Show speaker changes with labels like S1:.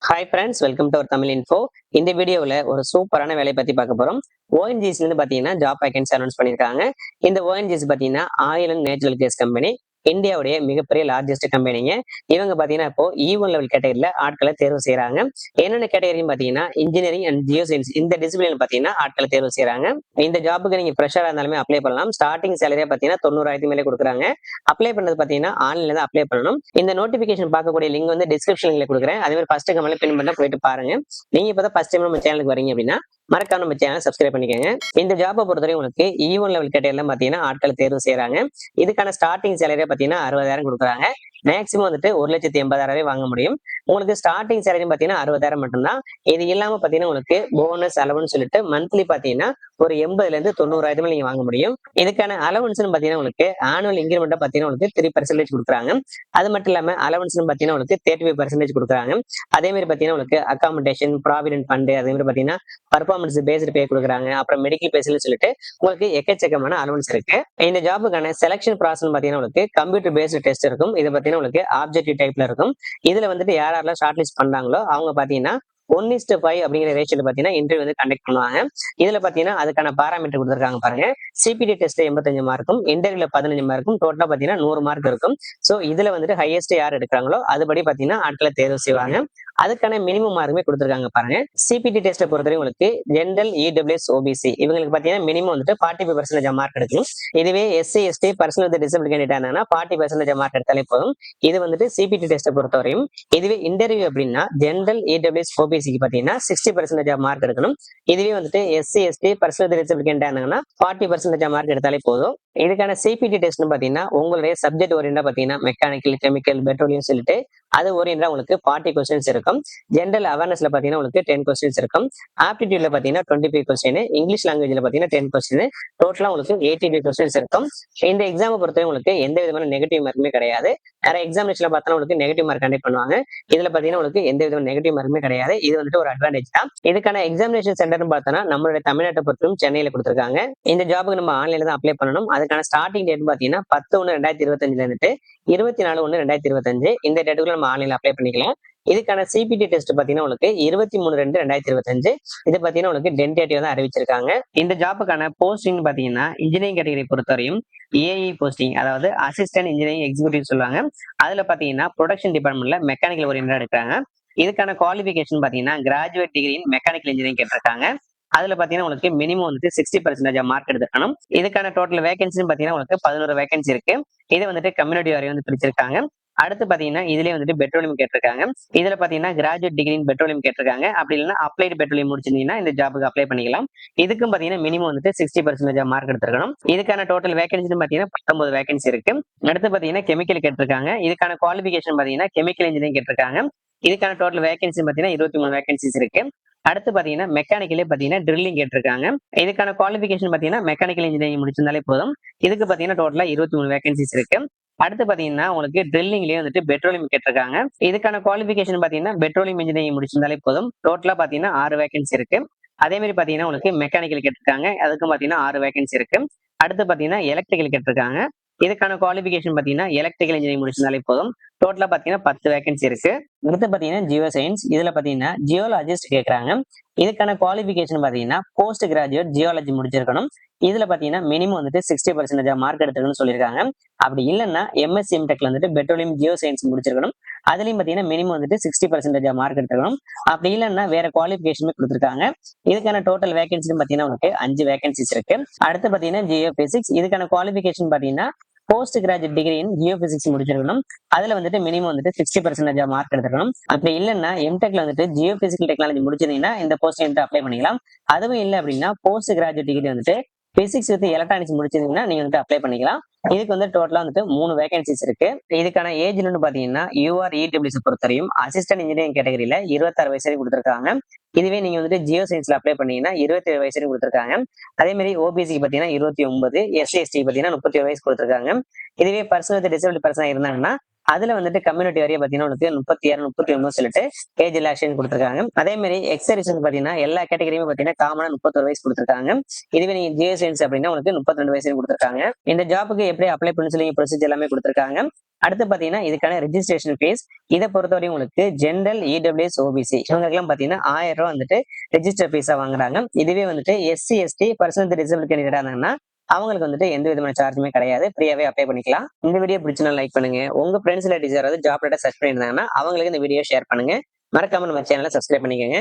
S1: Hi friends, welcome to our Tamil info. இந்த வீடியோவில் ஒரு சூப்பரான வேலையை பற்றி பார்க்க போகிறோம். ஓஎன்ஜிசிலேருந்து பார்த்தீங்கன்னா ஜாப் வேகன்சி அனௌன்ஸ் பண்ணியிருக்காங்க. இந்த ஓஎன்ஜிசி பார்த்தீங்கன்னா oil and natural gas company, இந்தியாவுடைய மிகப்பெரிய லார்ஜஸ்ட் கம்பெனிங்க. இவங்க பார்த்தீங்கன்னா இப்போ E1 லெவல் கேட்டகரியில் ஆட்களை தேர்வு செய்கிறாங்க. என்னென்ன கேட்டகரின்னு பார்த்தீங்கன்னா இன்ஜினியரிங் அண்ட் ஜியோ சயின்ஸ் இந்த டிசிப்ளின் பார்த்தீங்கன்னா ஆட்களை தேர்வு செய்கிறாங்க. இந்த ஜாப்புக்கு நீங்கள் ஃப்ரெஷராக இருந்தாலுமே அப்ளை பண்ணலாம். ஸ்டார்டிங் சேலரியாக பார்த்தீங்கன்னா 90,000 மேலே கொடுக்குறாங்க. அப்ளை பண்ணது பார்த்தீங்கன்னா ஆன்லைனில் தான் அப்ளை பண்ணணும். இந்த நோட்டிஃபிகேஷன் பார்க்கக்கூடிய லிங்க் வந்து டிஸ்கிரிப்ஷன்ல கொடுக்குறேன். அதே மாதிரி ஃபர்ஸ்ட் கமெண்ட்ல பின் பண்ண போயிட்டு பாருங்க. நீங்க இப்போ தான் ஃபர்ஸ்ட் டைம் நம்ம சேனலுக்கு வரீங்க அப்படின்னா மறக்காம நம்ம சேனல் சப்ஸ்கிரைப் பண்ணிக்கோங்க. இந்த ஜாப்பை பொறுத்தவரை உங்களுக்கு E1 லெவல் கேட்டகரியில பார்த்தீங்கன்னா ஆட்கள் தேர்வு செய்யறாங்க. இதுக்கான ஸ்டார்டிங் சேலரியா பார்த்தீங்கன்னா 60,000 கொடுக்குறாங்க. மேக்ஸிமம் வந்துட்டு 1,80,000 வாங்க முடியும். உங்களுக்கு ஸ்டார்டிங் சேலரி பார்த்தீங்கன்னா 60,000 மட்டும்தான். இது இல்லாம பார்த்தீங்கன்னா உங்களுக்கு போனஸ் அலவன்ஸ் சொல்லிட்டு மந்த்லி பார்த்தீங்கன்னா ஒரு 80,000 இருந்து 90,000 நீங்க வாங்க முடியும். இதுக்கான அலவன்ஸ் பார்த்தீங்கன்னா உங்களுக்கு ஆனுவல் இன்கிரிமெண்ட் பார்த்தீங்கன்னா உங்களுக்கு 3% கொடுக்குறாங்க. அது மட்டும் இல்லாம அலவன்ஸ் பார்த்தீங்கன்னா உங்களுக்கு 35% கொடுக்குறாங்க. அதே மாதிரி பார்த்தீங்கன்னா உங்களுக்கு அகாமடேஷன், ப்ராவிடென்ட் ஃபண்ட், அதே மாதிரி பார்த்தீங்கன்னா பர்ஃபார்மன்ஸ் பேஸ்டு பே கொடுக்குறாங்க. அப்புறம் மெடிக்கல் பேஸ்ல சொல்லிட்டு உங்களுக்கு எக்கச்சக்கமான அலவன்ஸ் இருக்கு. இந்த ஜாபுக்கான செலக்ஷன் ப்ராசஸ் பார்த்தீங்கன்னா உங்களுக்கு கம்ப்யூட்டர் பேஸ்டு டெஸ்ட் இருக்கும். இதை பார்த்தீங்கன்னா உங்களுக்கு ஆப்ஜெக்டிவ் டைப்ல இருக்கும். இதுல வந்துட்டு யாரெல்லாம் ஷார்ட் லிஸ்ட் பண்றாங்களோ அவங்க பாத்தீங்கன்னா 1:5 அப்படிங்கிற ரேஷியோல பாத்தீங்கன்னா இன்டர்வியூ வந்து கண்டக்ட் பண்ணுவாங்க. இதுல பாத்தீங்கன்னா அதுக்கான பாராமீட்டர் கொடுத்துருக்காங்க பாருங்க. சிபிடி டெஸ்ட் 85 மார்க்கும், இன்டர்வியூல 15 மார்க்கும், டோட்டலா பாத்தீங்கன்னா 100 மார்க் இருக்கும். சோ இதுல வந்துட்டு ஹையஸ்ட் யார் எடுக்கிறாங்களோ அதுபடி பாத்தீங்கன்னா ஆட்களை தேர்வு செய்வாங்க. அதுக்கான மினிமம் மார்க்குமே கொடுத்துருக்காங்க பாருங்க. சிபிடி டெஸ்ட்டை பொறுத்தவரை உங்களுக்கு ஜென்ரல், இடபிள்யூஎஸ், ஓபிசி இவங்களுக்கு பாத்தீங்கன்னா மினிமம் வந்துட்டு 45% மார்க் எடுக்கணும். இதுவே SC, ST, personal with disable candidate ஆனா 40% மார்க் எடுத்தாலே போதும். இது வந்துட்டு சிபிடி டெஸ்ட்டை பொறுத்தவரையும். இதுவே இன்டர்வியூ அப்படின்னா ஜென்ரல், இடபிள்யூஎஸ், ஓபிசிக்கு பாத்தீங்கன்னா 60% மார்க் எடுக்கணும். இதுவே வந்துட்டு SC, ST, personal with disable candidate ஆனாங்கன்னா 40% மார்க் எடுத்தாலே போதும். இதுக்கான சிபிடி டெஸ்ட்னு பாத்தீங்கன்னா உங்களுடைய சப்ஜெக்ட் ஓரியண்டா பாத்தீங்கன்னா மெக்கானிக்கல், கெமிக்கல், பெட்ரோலியம் சொல்லிட்டு அது ஓரியண்டா உங்களுக்கு 40 கொஸ்டின்ஸ் இருக்கும். ஜென்ரல் அவேர்னஸ்ல பாத்தீங்கன்னா உங்களுக்கு 10 கொஸ்டின்ஸ் இருக்கும். ஆப்டிடியூட்ல பாத்தீங்கன்னா 25 கொஸ்டின், இங்கிலீஷ் லாங்குவேஜ்ல பாத்தீங்கன்னா 10 கொஸ்டின், டோட்டலா உங்களுக்கு 85 கொஸ்டின்ஸ் இருக்கும். இந்த எக்ஸாம் பொறுத்தவரை உங்களுக்கு எந்த விதமான நெகட்டிவ் மார்க்குமே கிடையாது. நிறைய எக்ஸாமினேஷன்ல பார்த்தா உங்களுக்கு நெகட்டிவ் மார்க் கண்டக்ட் பண்ணுவாங்க. இதுல பாத்தீங்கன்னா உங்களுக்கு எந்த விதமான நெகட்டிவ் மார்க்குமே கிடையாது. இது வந்துட்டு ஒரு அட்வான்டேஜ் தான். இதுக்கான எக்ஸாமினேஷன் சென்டர்னு பார்த்தோம்னா நம்மளுடைய தமிழ்நாட்டை பொறுத்தும் சென்னையில கொடுத்துருக்காங்க. இந்த ஜாபுக்கு நம்ம ஆன்லைன்ல தான் அப்ளை பண்ணணும். அதுக்கான ஸ்டார்டிங் டேட் பாத்தீங்கன்னா 10/1/2025 இருந்துட்டு 24/1/2025 இந்த டேட்டுக்குள்ள நம்ம ஆன்லைன்ல அப்ளை பண்ணிக்கலாம். இதுக்கான சிபிடி டெஸ்ட் பாத்தீங்கன்னா உங்களுக்கு 23/2/2025 இது பாத்தீங்கன்னா உங்களுக்கு டென்டேட்டிவ் தான் அறிவிச்சிருக்காங்க. இந்த ஜாப்புக்கான போஸ்டிங் பாத்தீங்கன்னா இன்ஜினியரிங் கேட்டகரி பொறுத்தவரையும் ஏஇ போஸ்டிங், அதாவது அசிஸ்டன்ட் இன்ஜினியரிங் எக்ஸிக்யூட்டிவ் சொல்லுவாங்க. அதுல பாத்தீங்கன்னா ப்ரொடக்ஷன் டிபார்ட்மெண்ட்ல மெக்கானிக்கல் ஓரியன்டா எடுக்கிறாங்க. இதுக்கான குவாலிஃபிகேஷன் பாத்தீங்கன்னா graduate degree in mechanical engineering கேட்டிருக்காங்க. அதுல பாத்தீங்கன்னா உங்களுக்கு மினிமம் வந்துட்டு 60% மார்க் எடுத்துக்கணும். இதுக்கான டோட்டல் வேகன்சி பாத்தீங்கன்னா உங்களுக்கு 11 வேகன்சி இருக்கு. இதை வந்துட்டு கம்யூனிட்டி வாரியம் வந்து பிரிச்சிருக்காங்க. அடுத்து பாத்தீங்கன்னா இதுலயே வந்துட்டு பெட்ரோலியம் கேட்டிருக்காங்க. இதுல பாத்தீங்கன்னா கிராஜுவேட் டிகிரி இன் பெட்ரோலியம் கேட்டிருக்காங்க. அப்படி இல்லைன்னா அப்ளைடு பெட்ரோலியம் முடிச்சிருந்தீங்கன்னா இந்த ஜாபுக்கு அப்ளை பண்ணிக்கலாம். இதுக்கும் பாத்தீங்கன்னா மினிமம் வந்துட்டு 60% மார்க் எடுத்துக்கணும். இதுக்கான டோட்டல் வேகன்சி பாத்தீங்கன்னா 19 வேகன்சி இருக்கு. அடுத்து பாத்தீங்கன்னா கெமிக்கல் கேட்டிருக்காங்க. இதுக்கான குவாலிஃபிகேஷன் பாத்தீங்கன்னா கெமிக்கல் இன்ஜினியரிங் கேட்டிருக்காங்க. இதுக்கான டோட்டல் வேகன்சி பாத்தீங்கன்னா 23 வேகன்சிஸ் இருக்கு. அடுத்து பாத்தீங்கன்னா மெக்கானிக்கலே பாத்தீங்கன்னா ட்ரில்லிங் கேட்டிருக்காங்க. இதுக்கான குவாலிஃபிகேஷன் பாத்தீங்கன்னா மெக்கானிக்கல் இன்ஜினியரிங் முடிச்சிருந்தாலே போதும். இதுக்கு பாத்தீங்கன்னா டோட்டலா 23 வேகன்சிஸ் இருக்கு. அடுத்து பாத்தீங்கன்னா உங்களுக்கு ட்ரில்லிங்லயே வந்துட்டு பெட்ரோலியம் கேட்டிருக்காங்க. இதுக்கான குவாலிஃபிகேஷன் பாத்தீங்கன்னா பெட்ரோலியம் இன்ஜினியரிங் முடிச்சிருந்தாலே போதும். டோட்டலா பாத்தீங்கன்னா 6 வேகன்சி இருக்கு. அதே மாதிரி பாத்தீங்கன்னா உங்களுக்கு மெக்கானிக்கல் கேட்டிருக்காங்க. அதுக்கும் பாத்தீங்கன்னா 6 வேகன்சி இருக்கு. அடுத்து பாத்தீங்கன்னா எலக்ட்ரிக்கல் கேட்டிருக்காங்க. இதுக்கான குவாலிஃபிகேஷன் பாத்தீங்கன்னா எலக்ட்ரிக்கல் இன்ஜினியரிங் முடிச்சிருந்தாலே போதும். டோட்டலா பாத்தீங்கன்னா 10 வேகன்சி இருக்கு. அடுத்து பாத்தீங்கன்னா ஜியோ சயின்ஸ், இதுல பாத்தீங்கன்னா ஜியோலாஜிஸ்ட் கேட்கறாங்க. இதுக்கான குவாலிஃபிகேஷன் பாத்தீங்கன்னா போஸ்ட் கிராஜுவேட் ஜியாலஜி முடிச்சிருக்கணும். இதுல பாத்தீங்கன்னா மினிமம் வந்துட்டு 60% மார்க் எடுத்துக்கணும்னு சொல்லியிருக்காங்க. அப்படி இல்லைன்னா எம்எஸ்சி எம்டெக்ல வந்துட்டு பெட்ரோலியம் ஜியோ சயின்ஸ் முடிச்சிருக்கணும். அதுலயும் பாத்தீங்கன்னா மினிமம் வந்துட்டு 60% மார்க் எடுத்துக்கணும். அப்படி இல்லைன்னா வேற குவாலிஃபிகேஷனுமே கொடுத்துருக்காங்க. இதுக்கான டோட்டல் வேகன்சி பாத்தீங்கன்னா உங்களுக்கு 5 வேகன்சிஸ் இருக்கு. அடுத்து பாத்தீங்கன்னா ஜியோ பிசிக்ஸ், இதுக்கான குவாலிஃபிகேஷன் பாத்தீங்கன்னா post graduate degree in Jio physics முடிச்சிருக்கணும். அதுல வந்துட்டு மினிமம் வந்துட்டு 60% மார்க் எடுத்துக்கணும். அப்படி இல்லைன்னா எம்டெக்ல வந்துட்டு ஜியோ பிசிக்கல் டெக்னாலஜி முடிச்சிருந்தீங்கன்னா இந்த போஸ்ட் அப்ளை பண்ணிக்கலாம். அதுவும் இல்லை அப்படின்னா போஸ்ட் கிராஜுவேட் டிகிரி வந்துட்டு பிசிக்ஸ் வித் எலக்ட்ரானிக்ஸ் முடிச்சிருந்தீங்கன்னா நீங்க வந்துட்டு அப்ளை பண்ணிக்கலாம். இதுக்கு வந்து டோட்டலா வந்துட்டு 3 வேகன்சிஸ் இருக்கு. இதுக்கான ஏஜ் லிமிட் பாத்தீங்கன்னா UR/EWS பொறுத்தவரையும் அசிஸ்டன்ட் இன்ஜினியரிங் கேட்டகரியில 26 வயசு வரை கொடுத்துருக்காங்க. இதுவே நீங்க வந்துட்டு ஜியோ சயின்ஸ்ல அப்ளை பண்ணீங்கன்னா 27 வயசு வரை கொடுத்துருக்காங்க. அதே மாதிரி ஓபிசி பாத்தீங்கன்னா 29, SC/ST பாத்தீங்கன்னா 37 வயசு கொடுத்துருக்காங்க. இதுவே பர்சனல் வித் டிசபிலிட்டி பர்சனா இருந்தாங்கன்னா அதுல வந்துட்டு கம்யூனிட்டி வரைய பாத்தீங்கன்னா உங்களுக்கு 36 39 சொல்லிட்டு ஏஜ் ரிலாக்ஸேஷன் கொடுத்துருக்காங்க. அதே மாதிரி எக்ஸரிசன் பாத்தீங்கன்னா எல்லா கேட்டகரியுமே பாத்தீங்கன்னா காமனா 31 வயசு கொடுத்துருக்காங்க. இதுவே நீங்க ஜிஎஸ்என்ஸ் அப்படின்னா உங்களுக்கு 32 வயசு கொடுத்துருக்காங்க. இந்த ஜாப்புக்கு எப்படி அப்ளை பண்ணி சொல்லி ப்ரொசீஜர் எல்லாமே கொடுத்துருக்காங்க. அடுத்து பாத்தீங்கன்னா இதுக்கான ரெஜிஸ்ட்ரேஷன் ஃபீஸ் இதை பொறுத்தவரையும் உங்களுக்கு ஜென்ரல், இடபிள்யூஎஸ், ஓபிசி இவங்களுக்குலாம் பாத்தீங்கன்னா 1000 ரூபாய் வந்துட்டு ரெஜிஸ்டர் ஃபீஸா வாங்குறாங்க. இதுவே வந்துட்டு SC, ST, personal disable candidate இருந்தாங்கன்னா அவங்களுக்கு வந்துட்டு எந்த விதமான சார்ஜுமே கிடையாது. ஃப்ரீயாவே அப்ளை பண்ணிக்கலாம். இந்த வீடியோ பிடிச்சா லைக் பண்ணுங்க. உங்க ஃப்ரெண்ட்ஸ் ரிலேட்டிவ்ஸ் யாராவது ஜாப் டேட்டா சர்ச் பண்ணியிருந்தாங்கன்னா அவங்களுக்கு இந்த வீடியோ ஷேர் பண்ணுங்க. மறக்காம நம்ம சேனலை சப்ஸ்கிரைப் பண்ணிக்கோங்க.